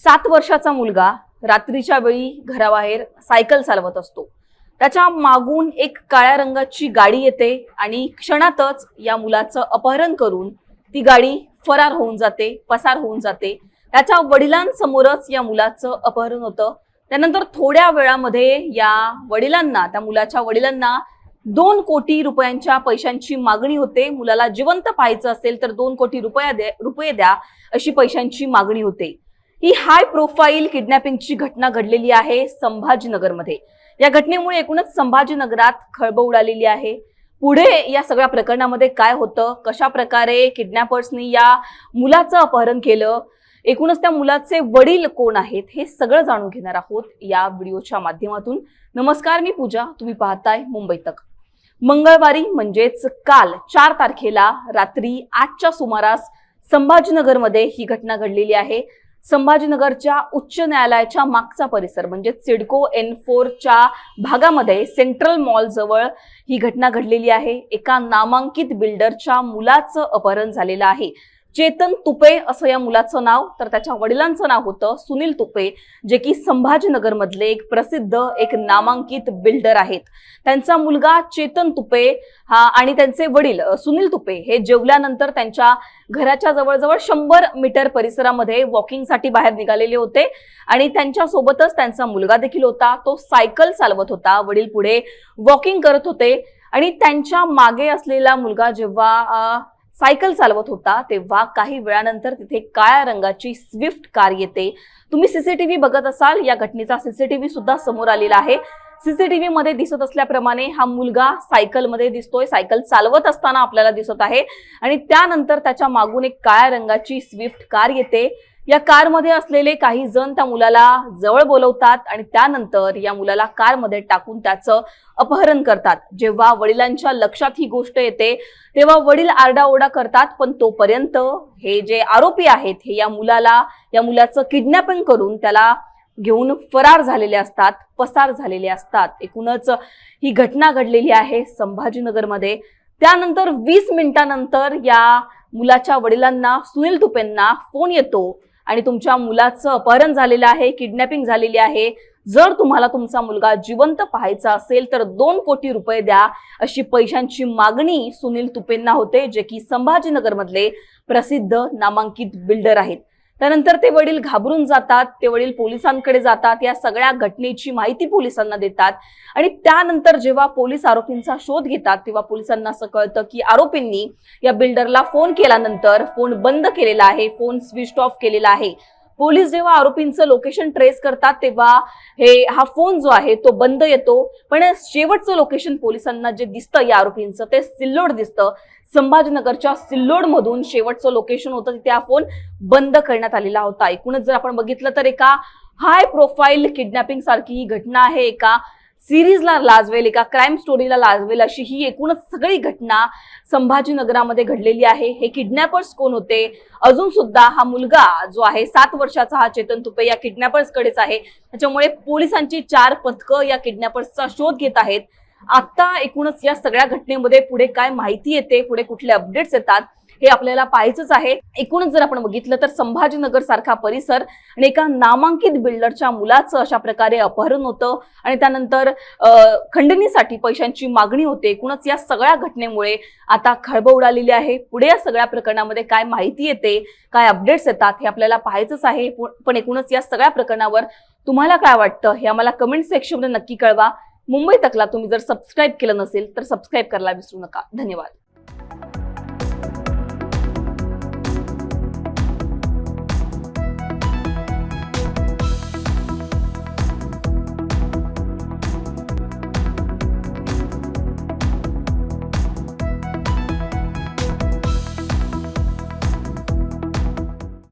7 वर्षाचा मुलगा रात्रीच्या वेळी घराबाहेर सायकल चालवत असतो. त्याच्या मागून एक काळ्या रंगाची गाडी येते आणि क्षणातच या मुलाचं अपहरण करून ती गाडी फरार होऊन जाते, पसार होऊन जाते. त्याच्या वडिलांसमोरच या मुलाचं अपहरण होतं. त्यानंतर थोड्या वेळामध्ये या वडिलांना, त्या मुलाच्या वडिलांना 2 कोटी रुपयांच्या पैशांची मागणी होते. मुलाला जिवंत पाहायचं असेल तर 2 कोटी रुपये द्या अशी पैशांची मागणी होते. ही हाय प्रोफाईल किडनॅपिंगची घटना घडलेली आहे संभाजीनगरमध्ये. या घटनेमुळे एकूणच संभाजीनगरात खळबळ उडालेली आहे. पुढे या सगळ्या प्रकरणामध्ये काय होतं, कशा प्रकारे किडनॅपर्सनी या मुलाचं अपहरण केलं, एकूणच त्या मुलाचे वडील कोण आहेत, हे सगळं जाणून घेणार आहोत या व्हिडिओच्या माध्यमातून. नमस्कार, मी पूजा, तुम्ही पाहताय मुंबई तक. मंगळवारी म्हणजेच काल 4 तारखेला रात्री 8च्या सुमारास संभाजीनगरमध्ये ही घटना घडलेली आहे. संभाजीनगरच्या उच्च न्यायालयाच्या मागचा परिसर म्हणजे सिडको N4च्या भागामध्ये सेंट्रल मॉल जवळ ही घटना घडलेली आहे. एका नामांकित बिल्डरच्या मुलाचं अपहरण झालेलं आहे. चेतन तुपे असं या मुलाचं नाव, तर त्याच्या वडिलांचं नाव होतं सुनील तुपे, जे की संभाजीनगर मधले एक प्रसिद्ध, एक नामांकित बिल्डर आहेत. त्यांचा मुलगा चेतन तुपे आणि त्यांचे वडील सुनील तुपे हे जेवल्यानंतर त्यांच्या घराच्या जवळजवळ 100 मीटर परिसरामध्ये वॉकिंगसाठी बाहेर निघालेले होते आणि त्यांच्या सोबतच त्यांचा मुलगा देखील होता. तो सायकल चालवत होता. वडील पुढे वॉकिंग करत होते आणि त्यांच्या मागे असलेला मुलगा जेव्हा सायकल चालवत होता तेव्हा काही वेळानंतर तिथे काळ्या रंगाची स्विफ्ट कार येते. तुम्ही सीसीटीव्ही बघत असाल, या घटनेचा सीसीटीव्ही सुद्धा समोर आलेला आहे. सीसीटीव्ही मध्ये दिसत असल्याप्रमाणे हा मुलगा सायकलमध्ये दिसतोय, सायकल चालवत असताना आपल्याला दिसत आहे आणि त्यानंतर त्याच्या मागून एक काळ्या रंगाची स्विफ्ट कार येते. या कारमध्ये असलेले काही जण त्या मुलाला जवळ बोलवतात आणि त्यानंतर या मुलाला कारमध्ये टाकून त्याचं अपहरण करतात. जेव्हा वडिलांच्या लक्षात ही गोष्ट येते तेव्हा वडील आरडाओरडा करतात, पण तोपर्यंत हे जे आरोपी आहेत हे या मुलाचं किडनॅपिंग करून त्याला घेऊन फरार झालेले असतात, पसार झालेले असतात. एकूणच ही घटना घडलेली आहे संभाजीनगरमध्ये. त्यानंतर 20 मिनिटांनंतर या मुलाच्या वडिलांना, सुनील तुपेंना फोन येतो आणि तुमच्या मुलाचं अपहरण झालेलं आहे, किडनॅपिंग झालेली आहे. जर तुम्हाला तुमचा मुलगा जिवंत पाहायचा असेल तर 2 कोटी रुपये द्या अशी पैशांची मागणी सुनील तुपेंना होते, जे की संभाजीनगर मधले प्रसिद्ध नामांकित बिल्डर आहेत. त्यानंतर ते वडील घाबरून जातात. ते वडील पोलिसांकडे जातात, या सगळ्या घटनेची माहिती पोलिसांना देतात आणि त्यानंतर जेव्हा पोलीस आरोपींचा शोध घेतात तेव्हा पोलिसांना असं कळतं की आरोपींनी या बिल्डरला फोन केल्यानंतर फोन बंद केलेला आहे, फोन स्विच ऑफ केलेला आहे. पोलीस जेव्हा आरोपींचं लोकेशन ट्रेस करतात तेव्हा हा फोन जो आहे तो बंद येतो, पण शेवटचं लोकेशन पोलिसांना जे दिसतं या आरोपींचं ते सिल्लोड दिसतं. संभाजीनगरच्या सिल्लोड मधून शेवटचं लोकेशन होतं, तिथे हा फोन बंद करण्यात आलेला होता. एकूणच जर आपण बघितलं तर एका हाय प्रोफाईल किडनॅपिंग सारखी ही घटना आहे. एका सिरीजला लाजवेल, एका क्राईम स्टोरीला लाजवेल अशी ही एकूणच सगळी घटना संभाजीनगरामध्ये घडलेली आहे. हे किडनॅपर्स कोण होते, अजून सुद्धा हा मुलगा जो आहे 7 वर्षाचा हा चेतन तुपे या किडनॅपर्स कडेच आहे. त्याच्यामुळे पोलिसांची 4 पथकं या किडनॅपर्सचा शोध घेत आहेत. आता एकूणच या सगळ्या घटनेमध्ये पुढे काय माहिती येते, पुढे कुठले अपडेट्स येतात हे आपल्याला पाहायचंच आहे. एकूणच जर आपण बघितलं तर संभाजीनगर सारखा परिसर आणि एका नामांकित बिल्डरच्या मुलाचं अशा प्रकारे अपहरण होतं आणि त्यानंतर खंडणीसाठी पैशांची मागणी होते. एकूणच या सगळ्या घटनेमुळे आता खळबळ उडालेली आहे. पुढे या सगळ्या प्रकरणामध्ये काय माहिती येते, काय अपडेट्स येतात हे आपल्याला पाहायचंच आहे. पण एकूणच या सगळ्या प्रकरणावर तुम्हाला काय वाटतं हे आम्हाला कमेंट सेक्शनमध्ये नक्की कळवा. मुंबई तकला तुम्ही जर सबस्क्राईब केलं नसेल तर सबस्क्राईब करायला विसरू नका. धन्यवाद.